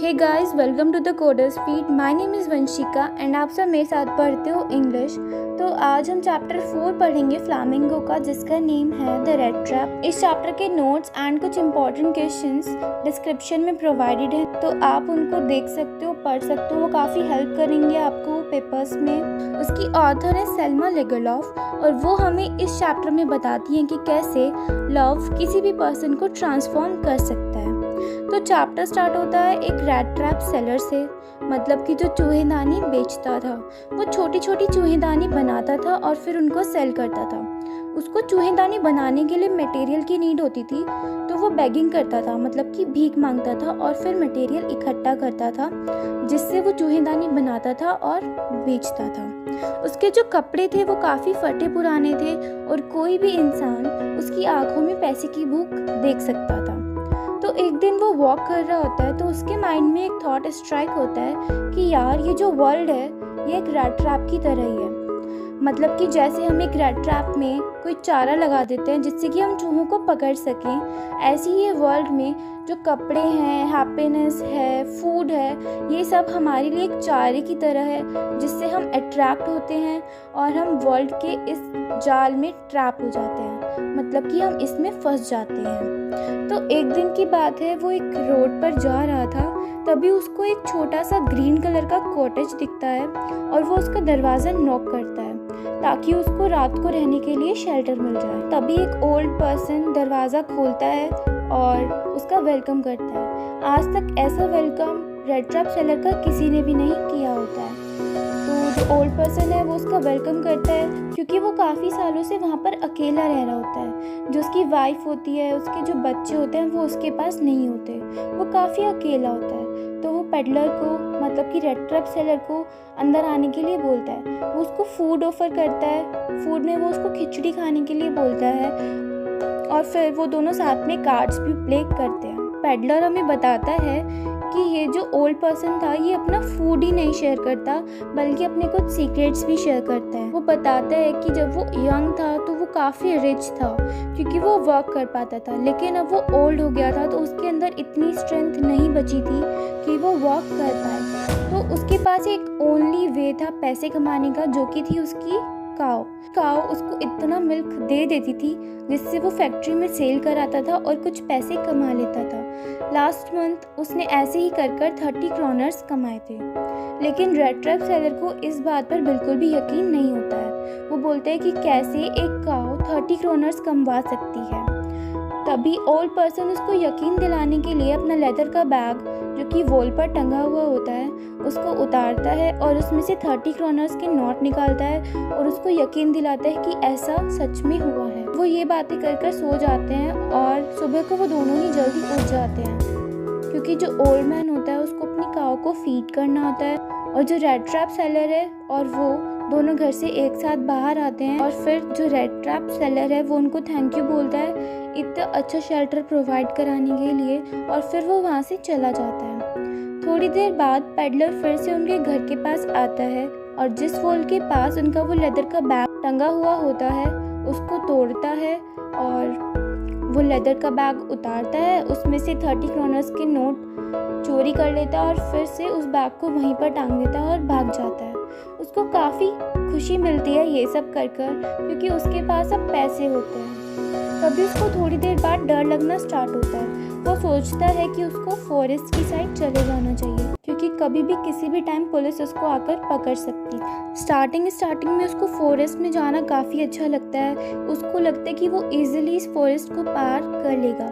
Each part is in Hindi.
Hey guys, welcome to the Coders Feed. My name is Vanshika and आप सब मेरे साथ पढ़ते हो इंग्लिश। तो आज हम चैप्टर 4 पढ़ेंगे फ्लामिंगो का, जिसका नेम है द रेड ट्रैप। इस चैप्टर के नोट्स एंड कुछ इंपॉर्टेंट क्वेश्चंस डिस्क्रिप्शन में प्रोवाइडेड हैं, तो आप उनको देख सकते हो, पढ़ सकते हो। वो काफ़ी हेल्प करेंगे आपको पेपर्स में। उसकी ऑथर है सेल्मा लेगरलॉफ और वो हमें इस चैप्टर में बताती हैं कि कैसे लव किसी भी पर्सन को ट्रांसफॉर्म कर सकता है। तो चैप्टर स्टार्ट होता है एक रेड ट्रैप सेलर से, मतलब कि जो चूहेदानी बेचता था। वो छोटी छोटी चूहेदानी बनाता था और फिर उनको सेल करता था। उसको चूहेदानी बनाने के लिए मटेरियल की नीड होती थी, तो वो बेगिंग करता था, मतलब कि भीख मांगता था और फिर मटेरियल इकट्ठा करता था, जिससे वो चूहेदानी बनाता था और बेचता था। उसके जो कपड़े थे वो काफ़ी फटे पुराने थे और कोई भी इंसान उसकी आंखों में पैसे की भूख देख सकता था। तो एक दिन वो वॉक कर रहा होता है, तो उसके माइंड में एक थॉट स्ट्राइक होता है कि यार ये जो वर्ल्ड है ये एक रैट ट्रैप की तरह ही है। मतलब कि जैसे हम एक रैट ट्रैप में कोई चारा लगा देते हैं जिससे कि हम चूहों को पकड़ सकें, ऐसे ही ये वर्ल्ड में जो कपड़े हैं, हैप्पीनेस है, फूड है, ये सब हमारे लिए एक चारे की तरह है जिससे हम अट्रैक्ट होते हैं और हम वर्ल्ड के इस जाल में ट्रैप हो जाते हैं, मतलब कि हम इसमें फंस जाते हैं। तो एक दिन की बात है, वो एक रोड पर जा रहा था, तभी उसको एक छोटा सा ग्रीन कलर का कॉटेज दिखता है और वो उसका दरवाज़ा नॉक करता है ताकि उसको रात को रहने के लिए शेल्टर मिल जाए। तभी एक ओल्ड पर्सन दरवाज़ा खोलता है और उसका वेलकम करता है। आज तक ऐसा वेलकम रेड ट्रैप सेलर का किसी ने भी नहीं किया होता है। तो जो ओल्ड पर्सन है वो उसका वेलकम करता है, क्योंकि वो काफ़ी सालों से वहाँ पर अकेला रह रहा होता है। जो उसकी वाइफ होती है, उसके जो बच्चे होते हैं वो उसके पास नहीं होते, वो काफ़ी अकेला होता है। तो वो पेडलर को, मतलब कि रेड ट्रैप सेलर को अंदर आने के लिए बोलता है। वो उसको फूड ऑफर करता है। फूड में वो उसको खिचड़ी खाने के लिए बोलता है और फिर वो दोनों साथ में कार्ड्स भी प्ले करते हैं। पेडलर हमें बताता है कि ये जो ओल्ड पर्सन था ये अपना फूड ही नहीं शेयर करता, बल्कि अपने कुछ सीक्रेट्स भी शेयर करता है। वो बताता है कि जब वो यंग था तो वो काफ़ी रिच था क्योंकि वो वर्क कर पाता था, लेकिन अब वो ओल्ड हो गया था तो उसके अंदर इतनी स्ट्रेंथ नहीं बची थी कि वो वर्क कर पाए। तो उसके पास एक ओनली वे था पैसे कमाने का, जो कि थी उसकी काव उसको इतना मिल्क दे देती थी जिससे वो फैक्ट्री में सेल कराता था और कुछ पैसे कमा लेता था। लास्ट मंथ उसने ऐसे ही कर 30 क्रोनर्स कमाए थे। लेकिन रेड ट्रैप सेलर को इस बात पर बिल्कुल भी यकीन नहीं होता है। वो बोलते हैं कि कैसे एक काव 30 क्रोनर्स कमवा सकती है। तभी ओल्ड पर्सन उसको यकीन दिलाने के लिए अपना लेदर का बैग, जो कि वॉल पर टंगा हुआ होता है, उसको उतारता है और उसमें से 30 क्रोनर्स के नोट निकालता है और उसको यकीन दिलाता है कि ऐसा सच में हुआ है। वो ये बातें कर सो जाते हैं और सुबह को वो दोनों ही जल्दी उठ जाते हैं, क्योंकि जो ओल्ड मैन होता है उसको अपनी काव को फीड करना होता है और जो रेड ट्रैप सेलर है और वो दोनों घर से एक साथ बाहर आते हैं। और फिर जो रेड ट्रैप सेलर है वो उनको थैंक यू बोलता है इतना अच्छा शेल्टर प्रोवाइड कराने के लिए, और फिर वो वहाँ से चला जाता है। थोड़ी देर बाद पेडलर फिर से उनके घर के पास आता है और जिस वॉल के पास उनका वो लेदर का बैग टंगा हुआ होता है उसको तोड़ता है और वो लेदर का बैग उतारता है, उसमें से 30 क्रोनर्स के नोट चोरी कर लेता है और फिर से उस बैग को वहीं पर टांग देता है और भाग जाता है। उसको काफ़ी खुशी मिलती है ये सब कर क्योंकि उसके पास अब पैसे होते हैं। तभी उसको थोड़ी देर बाद डर लगना स्टार्ट होता है। वो सोचता है कि उसको फॉरेस्ट की साइड चले जाना चाहिए, क्योंकि कभी भी किसी भी टाइम पुलिस उसको आकर पकड़ सकती। स्टार्टिंग में उसको फॉरेस्ट में जाना काफ़ी अच्छा लगता है। उसको लगता है कि वो इजीली इस फॉरेस्ट को पार कर लेगा,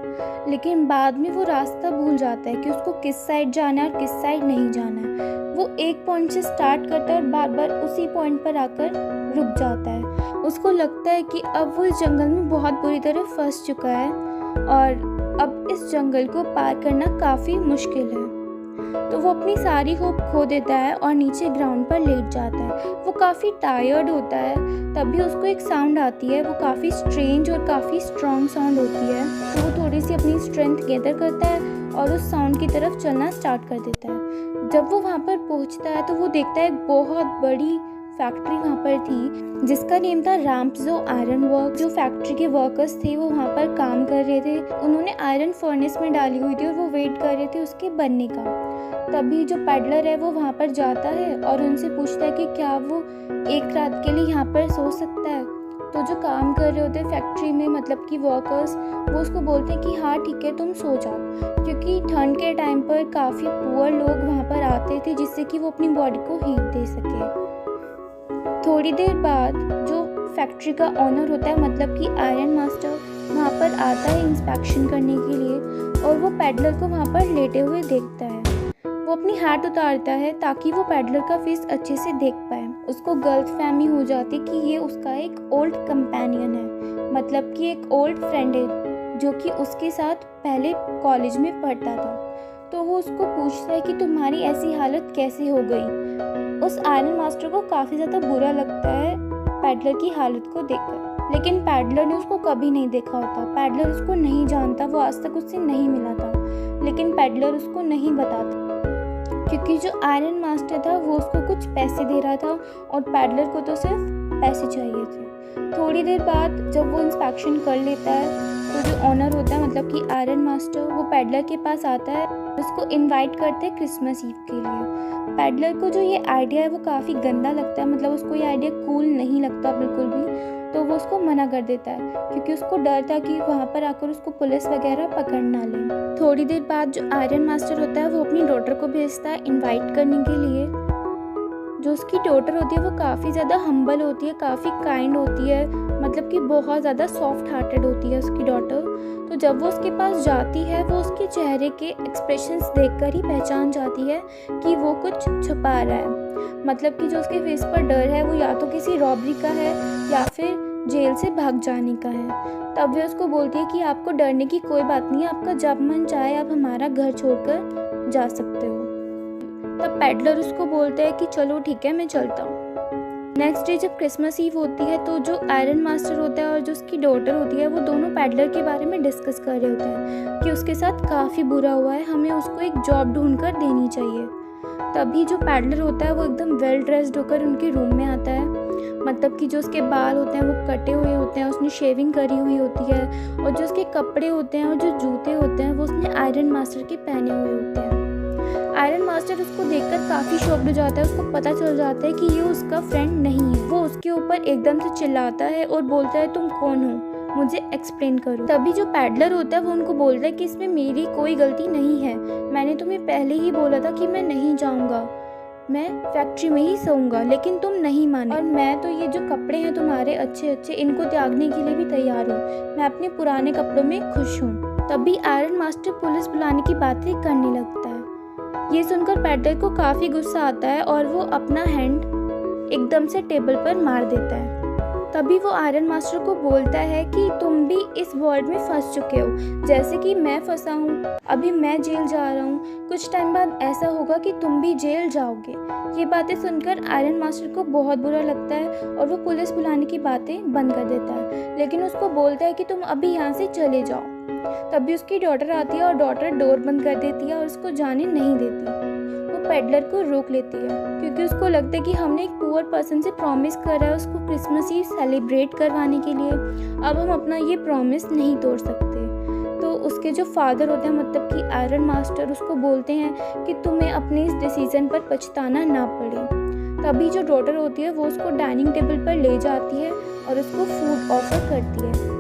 लेकिन बाद में वो रास्ता भूल जाता है कि उसको किस साइड जाना है और किस साइड नहीं जाना है। वो एक पॉइंट से स्टार्ट करता है और बार बार उसी पॉइंट पर आकर रुक जाता है। उसको लगता है कि अब वो इस जंगल में बहुत बुरी तरह फंस चुका है और अब इस जंगल को पार करना काफ़ी मुश्किल है। तो वो अपनी सारी होप खो देता है और नीचे ग्राउंड पर लेट जाता है। वो काफ़ी टायर्ड होता है। तभी उसको एक साउंड आती है, वो काफ़ी स्ट्रेंज और काफ़ी स्ट्रॉन्ग साउंड होती है। तो वो थोड़ी सी अपनी स्ट्रेंथ गैदर करता है और उस साउंड की तरफ चलना स्टार्ट कर देता है। जब वो वहाँ पर पहुँचता है तो वो देखता है एक बहुत बड़ी फैक्ट्री वहाँ पर थी जिसका नेम था राम्पजो आयरन वर्क। जो फैक्ट्री के वर्कर्स थे वो वहाँ पर काम कर रहे थे। उन्होंने आयरन फर्नेस में डाली हुई थी और वो वेट कर रहे थे उसके बनने का। तभी जो पैडलर है वो वहाँ पर जाता है और उनसे पूछता है कि क्या वो एक रात के लिए यहाँ पर सो सकता है। तो जो काम कर रहे होते हैं फैक्ट्री में, मतलब कि वर्कर्स, वो उसको बोलते हैं कि हाँ ठीक है तुम सो जाओ, क्योंकि ठंड के टाइम पर काफ़ी पुअर लोग वहाँ पर आते थे जिससे कि वो अपनी बॉडी को हीट दे सके। थोड़ी देर बाद जो फैक्ट्री का ऑनर होता है, मतलब कि आयरन मास्टर, वहाँ पर आता है इंस्पेक्शन करने के लिए और वो पैडलर को वहाँ पर लेटे हुए देखता है। वो अपनी हैट उतारता है ताकि वो पैडलर का फेस अच्छे से देख पाए। उसको गलतफहमी हो जाती कि ये उसका एक ओल्ड कंपेनियन है, मतलब कि एक ओल्ड फ्रेंड है जो कि उसके साथ पहले कॉलेज में पढ़ता था। तो वो उसको पूछता है कि तुम्हारी ऐसी हालत कैसे हो गई। उस आयरन मास्टर को काफ़ी ज़्यादा बुरा लगता है पैडलर की हालत को देखकर, लेकिन पैडलर ने उसको कभी नहीं देखा होता। पैडलर उसको नहीं जानता, वो आज तक उससे नहीं मिला था, लेकिन पैडलर उसको नहीं बताता क्योंकि जो आयरन मास्टर था वो उसको कुछ पैसे दे रहा था और पैडलर को तो सिर्फ पैसे चाहिए थे। थोड़ी देर बाद जब वो इंस्पेक्शन कर लेता है तो जो ऑनर होता है, मतलब कि आयरन मास्टर, वो पैडलर के पास आता है, उसको इनवाइट करते हैं क्रिसमस ईव के लिए। पैडलर को जो ये आइडिया है वो काफ़ी गंदा लगता है, मतलब उसको ये आइडिया कूल नहीं लगता बिल्कुल भी। तो वो उसको मना कर देता है क्योंकि उसको डर था कि वहाँ पर आकर उसको पुलिस वगैरह पकड़ ना ले। थोड़ी देर बाद जो आयरन मास्टर होता है वो अपनी डॉटर को भेजता है इनवाइट करने के लिए। जो उसकी डॉटर होती है वो काफ़ी ज़्यादा हम्बल होती है, काफ़ी काइंड होती है, मतलब कि बहुत ज़्यादा सॉफ्ट हार्टेड होती है उसकी डॉटर। तो जब वो उसके पास जाती है वो उसके चेहरे के एक्सप्रेशंस देखकर ही पहचान जाती है कि वो कुछ छुपा रहा है, मतलब कि जो उसके फेस पर डर है वो या तो किसी रॉबरी का है या फिर जेल से भाग जाने का है। तब वे उसको बोलती है कि आपको डरने की कोई बात नहीं है, आपका जब मन चाहे आप हमारा घर छोड़कर जा सकते हो। तब पैडलर उसको बोलता है कि चलो ठीक है मैं चलता हूँ। नेक्स्ट डे जब क्रिसमस ईव होती है तो जो आयरन मास्टर होता है और जो उसकी डॉटर होती है वो दोनों पैडलर के बारे में डिस्कस कर रहे होते हैं कि उसके साथ काफ़ी बुरा हुआ है, हमें उसको एक जॉब ढूंढ कर देनी चाहिए। तभी जो पैडलर होता है वो एकदम वेल ड्रेस्ड होकर उनके रूम में आता है, मतलब कि जो उसके बाल होते हैं वो कटे हुए होते हैं, उसने शेविंग करी हुई होती है, और जो उसके कपड़े होते हैं और जो जूते होते हैं वो उसने आयरन मास्टर के पहने हुए होते हैं। आयरन मास्टर उसको देखकर काफ़ी शॉक्ड हो जाता है, उसको पता चल जाता है कि ये उसका फ्रेंड नहीं है। वो उसके ऊपर एकदम से चिल्लाता है और बोलता है तुम कौन हो, मुझे एक्सप्लेन करो। तभी जो पैडलर होता है वो उनको बोलता है कि इसमें मेरी कोई गलती नहीं है, मैंने तुम्हें पहले ही बोला था कि मैं नहीं जाऊँगा, मैं फैक्ट्री में ही सोऊंगा, लेकिन तुम नहीं माने, और मैं तो ये जो कपड़े हैं तुम्हारे अच्छे अच्छे इनको त्यागने के लिए भी तैयार हूँ, मैं अपने पुराने कपड़ों में खुश हूँ। तभी आयरन मास्टर पुलिस बुलाने की बातें करने लगता है। ये सुनकर पैडलर को काफ़ी गुस्सा आता है और वो अपना हैंड एकदम से टेबल पर मार देता है। तभी वो आयरन मास्टर को बोलता है कि तुम भी इस वर्ल्ड में फंस चुके हो, जैसे कि मैं फंसा हूँ, अभी मैं जेल जा रहा हूँ, कुछ टाइम बाद ऐसा होगा कि तुम भी जेल जाओगे। ये बातें सुनकर आयरन मास्टर को बहुत बुरा लगता है और वो पुलिस बुलाने की बातें बंद कर देता है, लेकिन उसको बोलता है कि तुम अभी यहाँ से चले जाओ। तभी उसकी डॉटर आती है और डॉटर डोर बंद कर देती है और उसको जाने नहीं देती। वो पैडलर को रोक लेती है क्योंकि उसको लगता है कि हमने एक पुअर पर्सन से प्रॉमिस करा है उसको क्रिसमस ईव सेलिब्रेट करवाने के लिए, अब हम अपना ये प्रॉमिस नहीं तोड़ सकते। तो उसके जो फादर होते हैं, मतलब कि आयरन मास्टर, उसको बोलते हैं कि तुम्हें अपने इस डिसीजन पर पछताना ना पड़े। तभी जो डॉटर होती है वो उसको डाइनिंग टेबल पर ले जाती है और उसको फूड ऑफर करती है।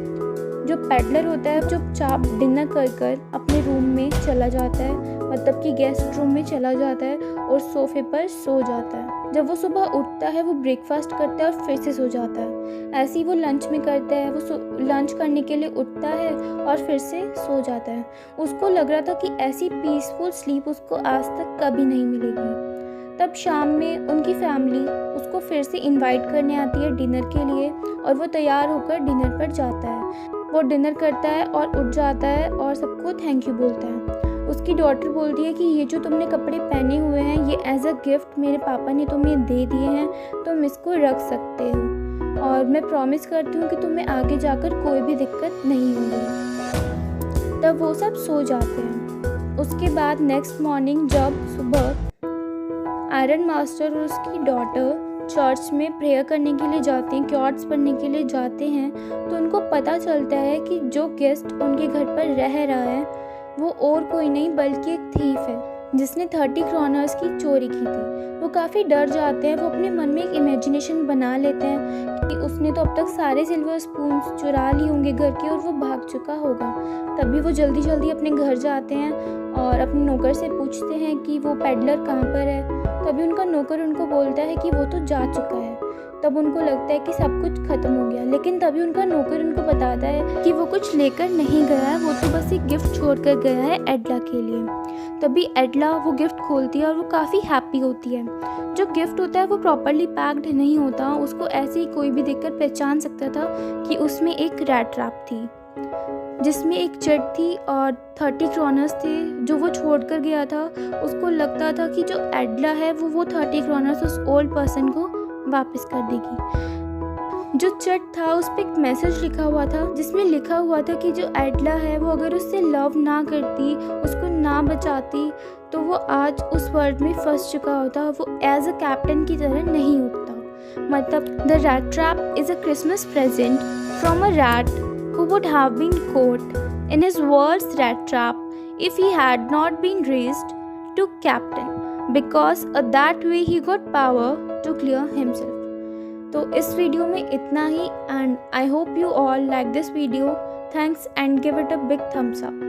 जो पैडलर होता है चुपचाप डिनर कर अपने रूम में चला जाता है, मतलब कि गेस्ट रूम में चला जाता है और सोफे पर सो जाता है। जब वो सुबह उठता है वो ब्रेकफास्ट करता है और फिर से सो जाता है। ऐसे ही वो लंच में करता है, वो लंच करने के लिए उठता है और फिर से सो जाता है। उसको लग रहा था कि ऐसी पीसफुल स्लीप उसको आज तक कभी नहीं मिलेगी। तब शाम में उनकी फैमिली उसको फिर से इनवाइट करने आती है डिनर के लिए और वो तैयार होकर डिनर पर जाता है। वो डिनर करता है और उठ जाता है और सबको थैंक यू बोलता है। उसकी डॉटर बोलती है कि ये जो तुमने कपड़े पहने हुए हैं ये एज अ गिफ्ट मेरे पापा ने तुम्हें दे दिए हैं, तुम इसको रख सकते हो और मैं प्रॉमिस करती हूँ कि तुम्हें आगे जाकर कोई भी दिक्कत नहीं होगी। तब वो सब सो जाते हैं। उसके बाद नेक्स्ट मॉर्निंग जब सुबह आयरन मास्टर और उसकी डॉटर चर्च में प्रेयर करने के लिए जाते हैं, क्योर्ट्स पढ़ने के लिए जाते हैं, तो उनको पता चलता है कि जो गेस्ट उनके घर पर रह रहा है वो और कोई नहीं बल्कि एक थीफ है जिसने 30 क्रोनर्स की चोरी की थी। वो काफ़ी डर जाते हैं। वो अपने मन में एक इमेजिनेशन बना लेते हैं कि उसने तो अब तक सारे सिल्वर स्पून्स चुरा लिए होंगे घर के और वो भाग चुका होगा। तभी वो जल्दी जल्दी अपने घर जाते हैं और अपने नौकर से पूछते हैं कि वो पेडलर कहाँ पर है। तभी उनका नौकर उनको बोलता है कि वो तो जा चुका है। तब उनको लगता है कि सब कुछ ख़त्म हो गया, लेकिन तभी उनका नौकर उनको बताता है कि वो कुछ लेकर नहीं गया है, वो तो बस एक गिफ्ट छोड़ कर गया है एडला के लिए। तभी एडला वो गिफ्ट खोलती है और वो काफ़ी हैप्पी होती है। जो गिफ्ट होता है वो प्रॉपरली पैक्ड नहीं होता, उसको ऐसे ही कोई भी देखकर पहचान सकता था कि उसमें एक रैट ट्रैप थी जिसमें एक चिट थी और 30 क्रोनर्स थे जो वो छोड़ कर गया था। उसको लगता था कि जो एडला है वो 30 क्रोनर्स उस ओल्ड पर्सन को वापस कर देगी। जो चिट था उस पर एक मैसेज लिखा हुआ था जिसमें लिखा हुआ था कि जो एडला है वो अगर उससे लव ना करती, उसको ना बचाती, तो वो आज उस वर्ल्ड में फंस चुका होता, वो एज अ कैप्टन की तरह नहीं उठता। मतलब the rat trap is a Christmas present from a rat who would have been caught in his world's rat trap if he had not been raised to captain, because that way he got power to clear himself. तो इस वीडियो में इतना ही and I hope you all like this video. Thanks and give it a big thumbs up.